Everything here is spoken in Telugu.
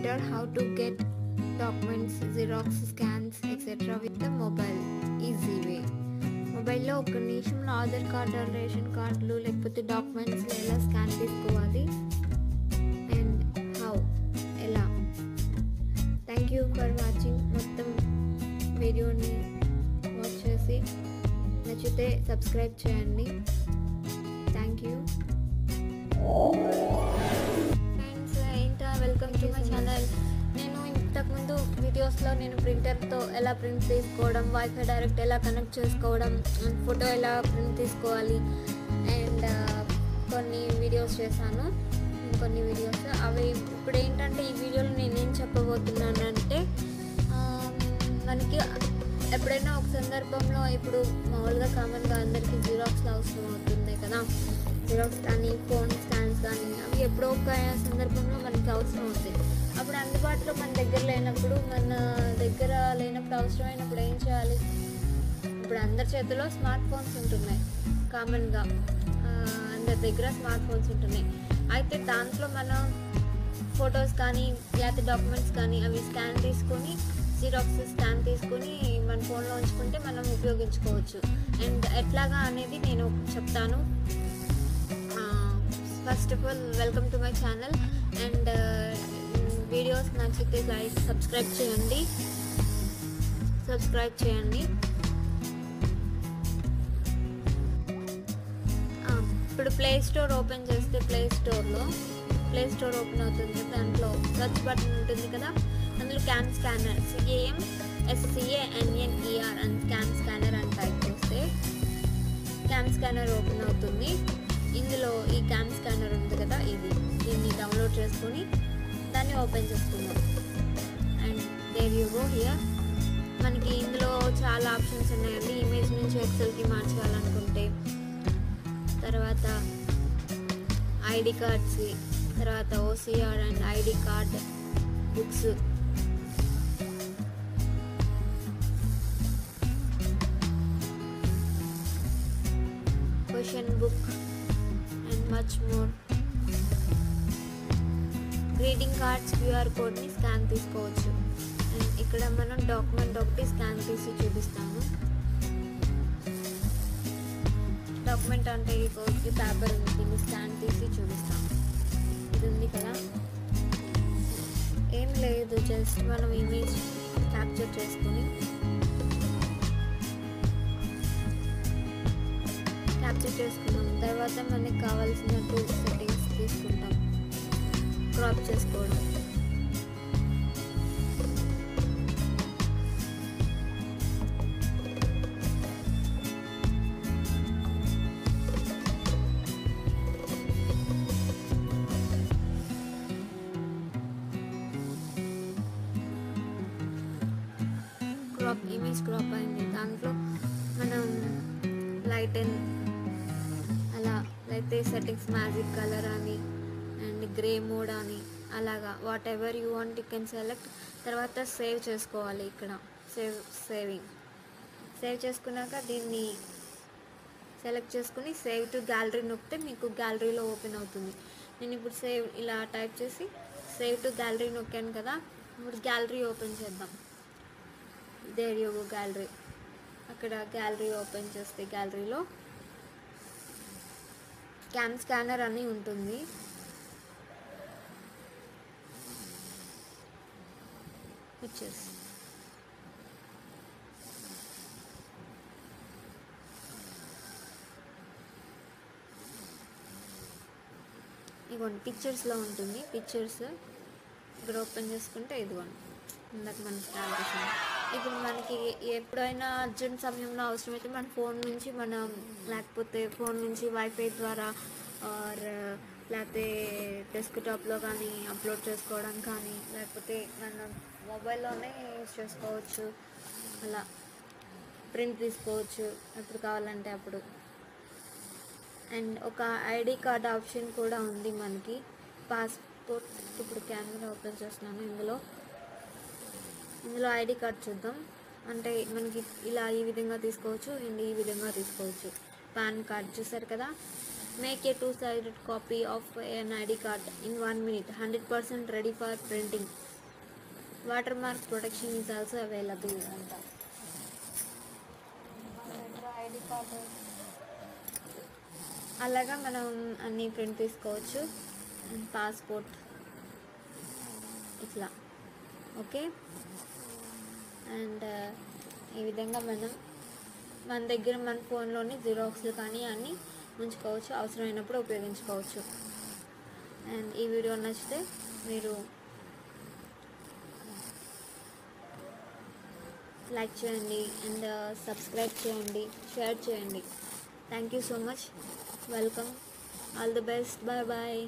printer, how to get documents, xerox, scans, etc. with the mobile easy way. మొబైల్లో ఒక నిమిషంలో ఆధార్ కార్డు, రేషన్ కార్డులు లేకపోతే డాక్యుమెంట్స్ ఎలా స్కాన్ తీసుకోవాలి అండ్ హౌ ఎలా. Thank you for watching. మొత్తం వీడియోని వాచ్ చేసి నచ్చితే సబ్స్క్రైబ్ చేయండి. Thank you friends. ఏంటా, వెల్కమ్ టు మై ఛానల్. నేను ఇంతకుముందు వీడియోస్లో నేను ప్రింటర్తో ఎలా ప్రింట్ తీసుకోవడం, వైఫై డైరెక్ట్ ఎలా కనెక్ట్ చేసుకోవడం, ఫోటో ఎలా ప్రింట్ తీసుకోవాలి అండ్ కొన్ని వీడియోస్ చేశాను. కొన్ని వీడియోస్ అవి ఇప్పుడు ఏంటంటే ఈ వీడియోలో నేనేం చెప్పబోతున్నానంటే, మనకి ఎప్పుడైనా ఒక సందర్భంలో ఇప్పుడు మామూలుగా కామన్గా అందరికీ జిరాక్స్లో అవసరం అవుతుంది కదా. జిరాక్స్ కానీ ఫోన్ స్కాన్స్ కానీ అవి ఎప్పుడో ఒక సందర్భంలో మనకి అవసరం అవుతాయి. అప్పుడు అందుబాటులో మన దగ్గర లేనప్పుడు అవసరమైనప్పుడు ఏం చేయాలి? ఇప్పుడు అందరి చేతిలో స్మార్ట్ ఫోన్స్ ఉంటున్నాయి. కామన్గా అందరి దగ్గర స్మార్ట్ ఫోన్స్ ఉంటున్నాయి. అయితే దాంట్లో మనం ఫొటోస్ కానీ లేకపోతే డాక్యుమెంట్స్ కానీ అవి స్కాన్ తీసుకొని జిరాక్స్ స్కాన్ తీసుకొని మన ఫోన్లో ఉంచుకుంటే మనం ఉపయోగించుకోవచ్చు. అండ్ ఎట్లాగా అనేది నేను చెప్తాను. First of all welcome to my channel and videos నచ్చితే లైక్ సబ్స్క్రైబ్ చేయండి. ఇప్పుడు ప్లే స్టోర్ ఓపెన్ చేస్తే ప్లే స్టోర్ ఓపెన్ అవుతుంది. దాంట్లో సర్చ్ బటన్ ఉంటుంది కదా, అందులో క్యామ్ స్కానర్ CAMSCANNER అని క్యామ్ స్కానర్ అని టైప్ చేస్తే క్యామ్ స్కానర్ ఓపెన్ అవుతుంది. ఇందులో ఈ క్యామ్ స్కానర్ ఉంది కదా, దీన్ని డౌన్లోడ్ చేసుకొని దాన్ని ఓపెన్ చేసుకుందాం. And there you go here. మనకి ఇందులో చాలా ఆప్షన్స్ ఉన్నాయండి. ఇమేజ్ నుంచి ఎక్సెల్కి మార్చాలనుకుంటే, తర్వాత ఐడి కార్డ్స్, తర్వాత OCR and ID card books, question book and much more. Greeting cards, QR కోడ్ని స్కాన్ తీసుకోవచ్చు. అండ్ ఇక్కడ మనం డాక్యుమెంట్ ఒకటి స్కాన్ తీసి చూపిస్తాము. డాక్యుమెంట్ అంటే ఈ పేపర్ ఉంది, దీన్ని స్కాన్ తీసి చూపిస్తాము. ఇది ఉంది కదా, ఏం లేదు, జస్ట్ మనం ఇమేజ్ క్యాప్చర్ చేసుకున్నాం. తర్వాత మనకి కావాల్సినట్టు సెట్టింగ్స్ తీసుకుంటాం. క్రాప్ చేసుకోవడం, ఇమేజ్ క్రాప్ అయింది. దాంట్లో మనం లైట్ అలా అయితే సెట్టింగ్స్ మ్యాజిక్ కలర్ అని అండ్ గ్రే మోడ్ అని అలాగా what ever you want you can select. తర్వాత సేవ్ చేసుకోవాలి. ఇక్కడ సేవ్ చేసుకున్నాక దీన్ని సెలెక్ట్ చేసుకుని సేవ్ టు గ్యాలరీ నొక్కితే మీకు గ్యాలరీలో ఓపెన్ అవుతుంది. నేను ఇప్పుడు సేవ్ ఇలా టైప్ చేసి సేవ్ టు గ్యాలరీ నొక్కాను కదా. ఇప్పుడు గ్యాలరీ ఓపెన్ చేద్దాం. There you go gallery. అక్కడ గ్యాలరీ ఓపెన్ చేస్తే గ్యాలరీలో క్యామ్ స్కానర్ అని ఉంటుంది. పిక్చర్స్, ఇదిగోండి పిక్చర్స్లో ఉంటుంది. పిక్చర్స్ ఇక్కడ ఓపెన్ చేసుకుంటే ఇదిగోండి ఇందాక మనం స్టార్ట్ చేసాం. ఇప్పుడు మనకి ఎప్పుడైనా అర్జెంట్ సమయంలో అవసరమైతే మన ఫోన్ నుంచి వైఫై ద్వారా లేకపోతే డెస్క్టాప్లో కానీ అప్లోడ్ చేసుకోవడం కానీ లేకపోతే మన మొబైల్లోనే యూజ్ చేసుకోవచ్చు. అలా ప్రింట్ తీసుకోవచ్చు ఎప్పుడు కావాలంటే అప్పుడు. అండ్ ఒక ఐడి కార్డ్ ఆప్షన్ కూడా ఉంది మనకి. పాస్పోర్ట్, ఇప్పుడు కెమెరా ఓపెన్ చేస్తున్నాను. ఇందులో ఐడి కార్డ్ చూద్దాం. అంటే మనకి ఇలా ఈ విధంగా తీసుకోవచ్చు అండ్ ఈ విధంగా తీసుకోవచ్చు. పాన్ కార్డ్ చూసారు కదా. Make a 2-sided copy of an ID card in 1 minute, 100% ready for printing. Water mark protection is also available అంట. ఐడి కార్డు అలాగా మనం అన్నీ ప్రింట్ తీసుకోవచ్చు. అండ్ పాస్పోర్ట్ ఇట్లా ఓకే. అండ్ ఈ విధంగా మన దగ్గర మన ఫోన్లోని జిరాక్స్లు కానీ అన్నీ ఉంచుకోవచ్చు, అవసరమైనప్పుడు ఉపయోగించుకోవచ్చు. అండ్ ఈ వీడియో నచ్చితే మీరు లైక్ చేయండి అండ్ సబ్స్క్రైబ్ చేయండి, షేర్ చేయండి. Thank you so much. Welcome. All the best. Bye bye.